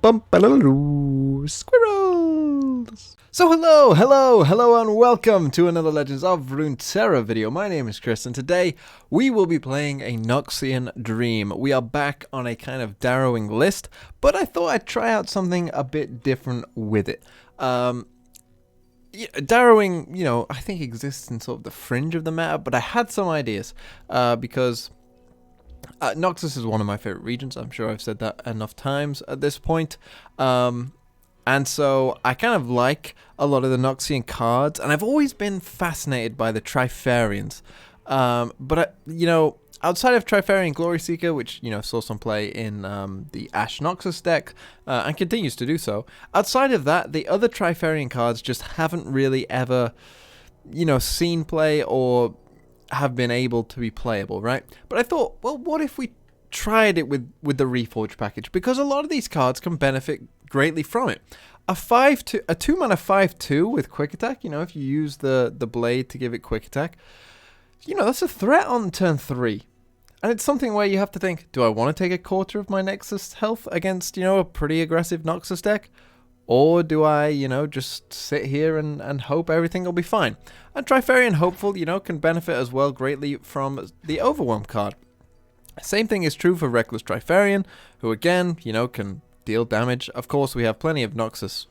Bumpaloo squirrels! So hello and welcome to another Legends of Runeterra video. My name is Chris and today we will be playing a Noxian Dream. We are back on a kind of darrowing list, but I thought I'd try out something a bit different with it. Darrowing, I think exists in sort of the fringe of the meta, but I had some ideas because Noxus is one of my favorite regions. I'm sure I've said that enough times at this point. And so I kind of like a lot of the Noxian cards, and I've always been fascinated by the Trifarians. But outside of Trifarian Glory Seeker, which, saw some play in the Ash Noxus deck, and continues to do so, outside of that, the other Trifarian cards just haven't really ever, seen play or have been able to be playable, right? But I thought, well, what if we tried it with the Reforge package? Because a lot of these cards can benefit greatly from it. A 2-mana 5/2 with quick attack, if you use the blade to give it quick attack, that's a threat on turn 3. And it's something where you have to think, do I want to take a quarter of my Nexus health against, a pretty aggressive Noxus deck? Or do I, just sit here and hope everything will be fine? And Trifarian Hopeful, can benefit as well greatly from the Overwhelm card. Same thing is true for Reckless Trifarian, who again, can deal damage. Of course, we have plenty of Noxus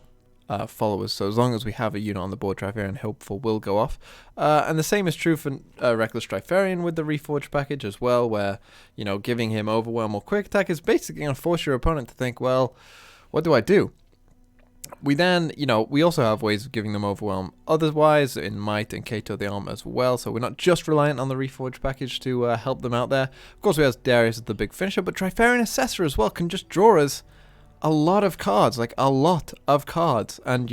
followers, so as long as we have a unit on the board, Trifarian Hopeful will go off. And the same is true for Reckless Trifarian with the Reforge package as well, where, giving him Overwhelm or Quick Attack is basically going to force your opponent to think, well, what do I do? We then, we also have ways of giving them Overwhelm otherwise in Might and Kato the Arm as well, so we're not just reliant on the Reforge package to help them out there. Of course, we have Darius as the big finisher, but Trifarian Assessor as well can just draw us a lot of cards, like a lot of cards. And,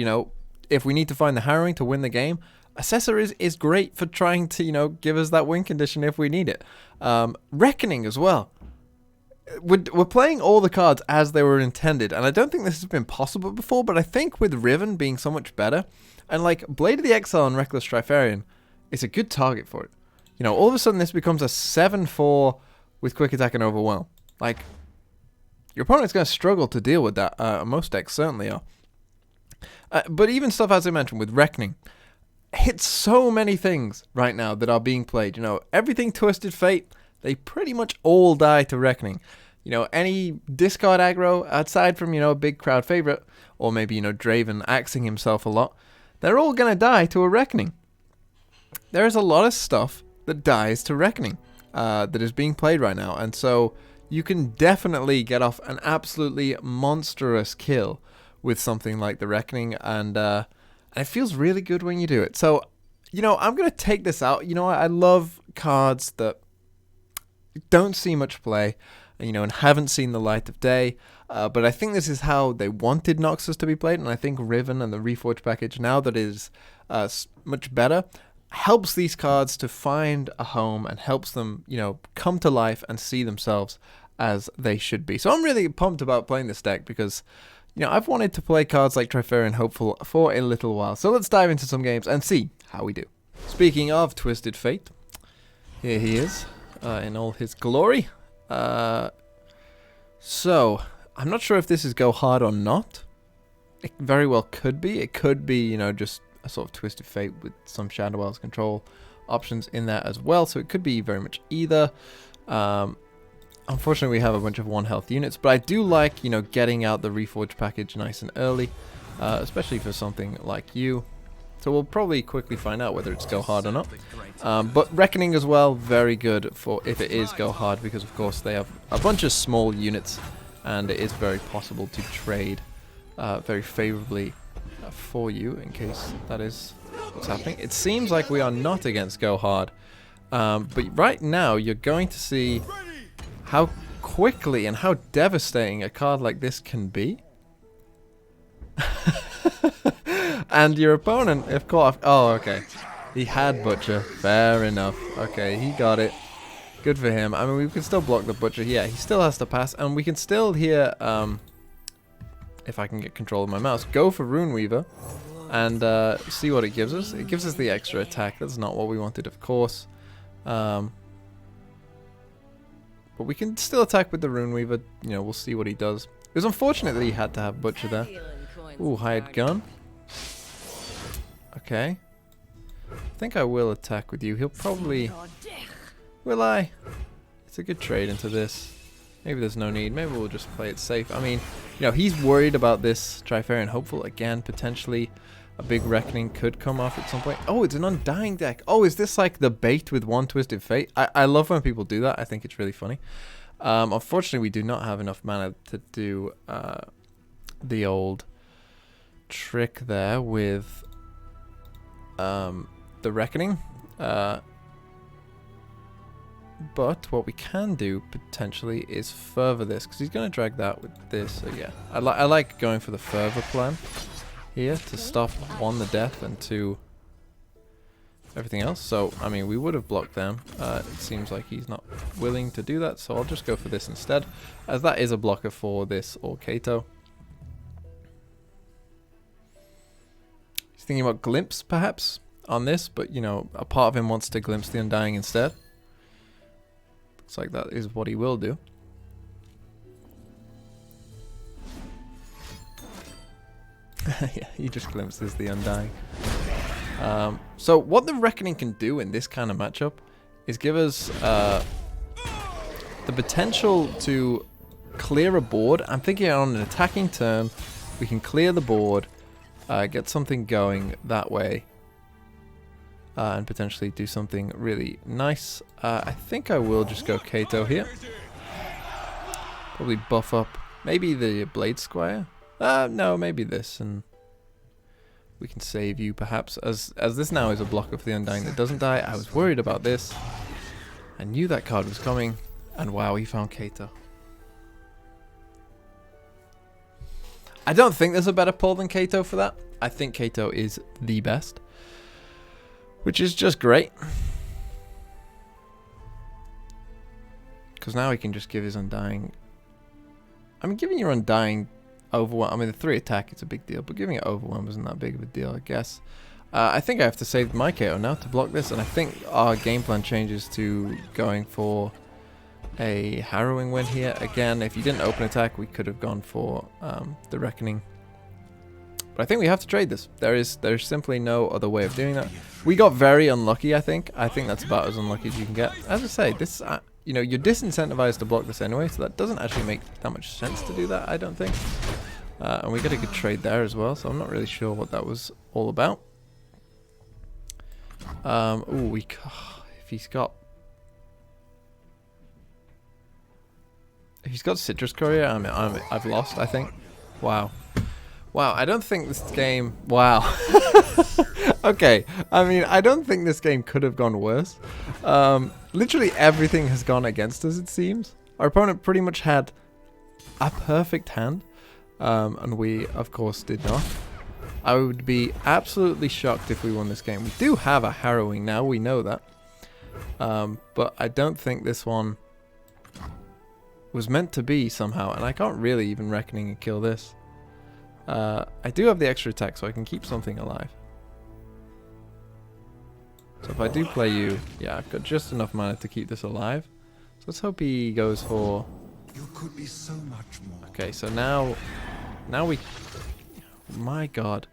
if we need to find the Harrowing to win the game, Assessor is great for trying to, give us that win condition if we need it. Reckoning as well. We're playing all the cards as they were intended, and I don't think this has been possible before, but I think with Riven being so much better, and like Blade of the Exile and Reckless Trifarian, it's a good target for it. All of a sudden this becomes a 7/4 with Quick Attack and Overwhelm. Like, your opponent's going to struggle to deal with that. Most decks certainly are. But even stuff, as I mentioned, with Reckoning, hits so many things right now that are being played. Everything Twisted Fate, they pretty much all die to Reckoning. Any discard aggro, aside from, a big crowd favorite, or maybe, Draven axing himself a lot, they're all going to die to a Reckoning. There is a lot of stuff that dies to Reckoning that is being played right now, and so you can definitely get off an absolutely monstrous kill with something like the Reckoning, and it feels really good when you do it. So, I'm going to take this out. I love cards that don't see much play, and haven't seen the light of day, but I think this is how they wanted Noxus to be played, and I think Riven and the Reforge package, now that it is much better, helps these cards to find a home and helps them, come to life and see themselves as they should be. So I'm really pumped about playing this deck because, I've wanted to play cards like Trifarian Hopeful for a little while. So let's dive into some games and see how we do. Speaking of Twisted Fate, here he is. In all his glory. So, I'm not sure if this is go hard or not. It very well could be. It could be, just a sort of Twisted Fate with some Shadow Isles control options in there as well. So it could be very much either. Unfortunately, we have a bunch of 1 health units. But I do like, getting out the Reforge package nice and early. Especially for something like you. So we'll probably quickly find out whether it's go hard or not. But Reckoning as well, very good for if it is go hard, because of course they have a bunch of small units, and it is very possible to trade very favorably for you, in case that is what's happening. It seems like we are not against go hard, but right now you're going to see how quickly and how devastating a card like this can be. And your opponent, of course. Oh, okay. He had Butcher. Fair enough. Okay, he got it. Good for him. I mean, we can still block the Butcher. Yeah, he still has to pass. And we can still here, if I can get control of my mouse, go for Runeweaver and see what it gives us. It gives us the extra attack. That's not what we wanted, of course. But we can still attack with the Runeweaver. We'll see what he does. It was unfortunate that he had to have Butcher there. Ooh, hired gun. Okay. I think I will attack with you. He'll probably... Will I? It's a good trade into this. Maybe there's no need. Maybe we'll just play it safe. I mean, you know, he's worried about this Trifarian Hopeful. Again, potentially a big Reckoning could come off at some point. Oh, it's an Undying deck. Oh, is this like the bait with One Twisted Fate? I love when people do that. I think it's really funny. Unfortunately, we do not have enough mana to do the old trick there with the Reckoning. But what we can do potentially is further this, because he's going to drag that with this. So yeah, I like going for the further plan here to stop 1, the death, and 2, everything else. So I mean, we would have blocked them. It seems like he's not willing to do that, so I'll just go for this instead, as that is a blocker for this or Kato. He's thinking about Glimpse perhaps on this, but you know, a part of him wants to Glimpse the Undying instead. Looks like that is what he will do. Yeah, he just glimpses the Undying. So what the Reckoning can do in this kind of matchup is give us the potential to clear a board. I'm thinking on an attacking turn, we can clear the board, get something going that way. And potentially do something really nice. I think I will just go Kato here. Probably buff up maybe the Blade Squire. No, maybe this, and we can save you perhaps. As this now is a blocker for the Undying that doesn't die. I was worried about this. I knew that card was coming, and wow, he found Kato. I don't think there's a better pull than Kato for that. I think Kato is the best. Which is just great. Because now he can just give his Undying. I mean, giving your Undying Overwhelm. I mean, the 3 attack, it's a big deal. But giving it Overwhelm isn't that big of a deal, I guess. I think I have to save my KO now to block this. And I think our game plan changes to going for a Harrowing win here. Again, if you didn't open attack, we could have gone for the Reckoning. But I think we have to trade this. There's simply no other way of doing that. We got very unlucky, I think. I think that's about as unlucky as you can get. As I say, this, you know, you're disincentivized to block this anyway, so that doesn't actually make that much sense to do that, I don't think. And we get a good trade there as well, so I'm not really sure what that was all about. Ooh, if he's got Citrus Courier, I've lost, I think. Wow. Wow, I don't think this game... Wow. Okay, I mean, I don't think this game could have gone worse. Literally everything has gone against us, it seems. Our opponent pretty much had a perfect hand. And we, of course, did not. I would be absolutely shocked if we won this game. We do have a Harrowing now, we know that. But I don't think this one was meant to be somehow. And I can't really even Reckoning and kill this. I do have the extra attack, so I can keep something alive. So if I do play you, yeah, I've got just enough mana to keep this alive. So let's hope he goes for... You could be so much more. Okay, so now we... My god,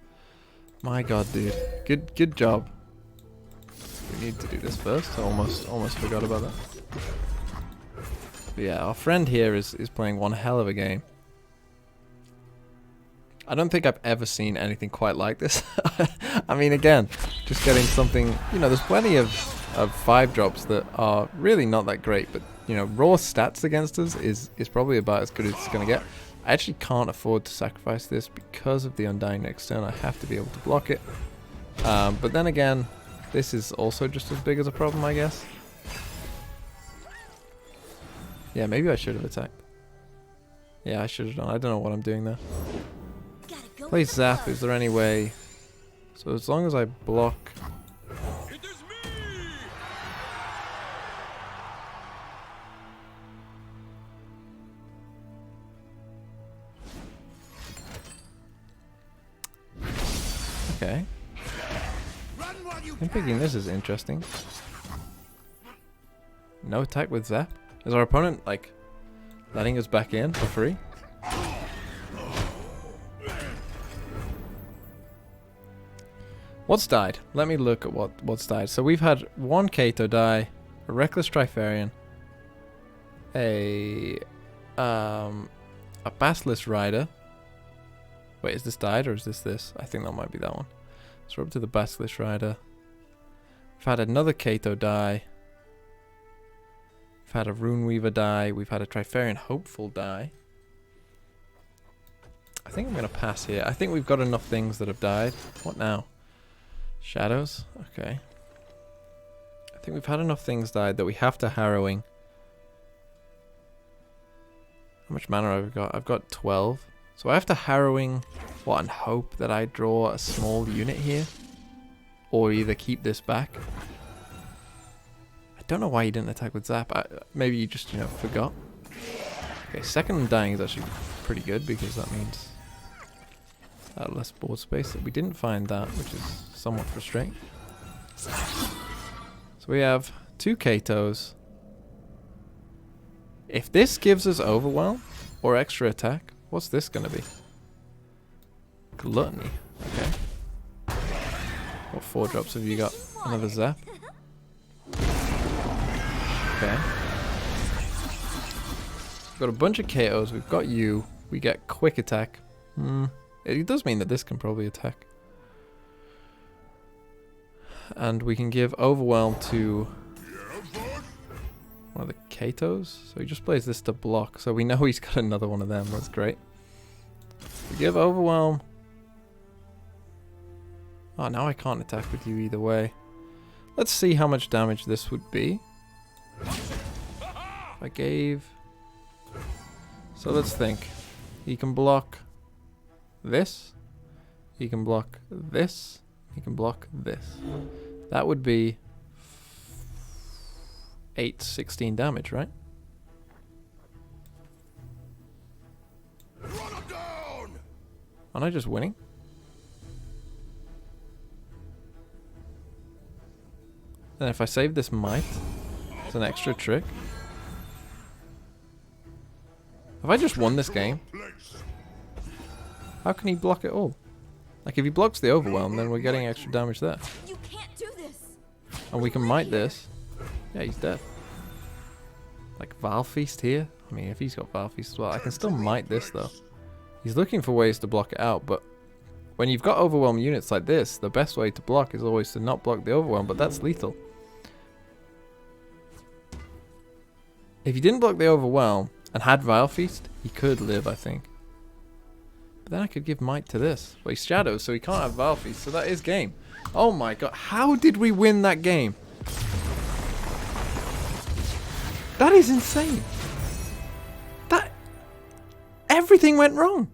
dude, good job. We need to do this first. I almost forgot about that. But yeah, our friend here is playing one hell of a game. I don't think I've ever seen anything quite like this. I mean, again, just getting something, you know, there's plenty of 5-drops that are really not that great, but, you know, raw stats against us is probably about as good as it's going to get. I actually can't afford to sacrifice this because of the Undying next turn. I have to be able to block it. But then again, this is also just as big as a problem, I guess. Yeah, maybe I should have attacked. Yeah, I should have done. I don't know what I'm doing there. Play Zap, is there any way? So as long as I block... Okay. I'm thinking this is interesting. No attack with Zap? Is our opponent, like, letting us back in for free? What's died? Let me look at what's died. So we've had one Kato die, a Reckless Trifarian, a Basilisk Rider. Wait, is this died or is this? I think that might be that one. So we're up to the Basilisk Rider. We've had another Kato die. We've had a Runeweaver die. We've had a Trifarian Hopeful die. I think I'm going to pass here. I think we've got enough things that have died. What now? Shadows? Okay. I think we've had enough things died that we have to Harrowing. How much mana have I got? I've got 12. So I have to Harrowing, what, and hope that I draw a small unit here? Or either keep this back. I don't know why you didn't attack with Zap. Maybe you just, forgot. Okay, second Undying is actually pretty good because that means less board space. We didn't find that, which is somewhat frustrating. So we have 2 Katos. If this gives us Overwhelm or extra attack, what's this going to be? Gluttony. Okay. What 4 drops have you got? Another Zap. Okay. We've got a bunch of KOs. We've got you. We get quick attack. It does mean that this can probably attack. And we can give Overwhelm to one of the Katos. So he just plays this to block. So we know he's got another one of them. That's great. We give Overwhelm. Oh, now I can't attack with you either way. Let's see how much damage this would be. If I gave... So let's think. He can block this. He can block this. He can block this. That would be 16 damage, right? Aren't I just winning? Then if I save this Might, it's an extra trick. Have I just won this game? How can he block it all? Like if he blocks the Overwhelm, then we're getting extra damage there. You can't do this. And we can Might this. Yeah, he's dead. Like Val Feast here? I mean, if he's got Val Feast as well, I can still Might this though. He's looking for ways to block it out, but when you've got Overwhelm units like this, the best way to block is always to not block the Overwhelm, but that's lethal. If he didn't block the Overwhelm and had Vile Feast, he could live, I think. But then I could give Might to this. But he's Shadows, so he can't have Vile Feast, so that is game. Oh my god, how did we win that game? That is insane. Everything went wrong.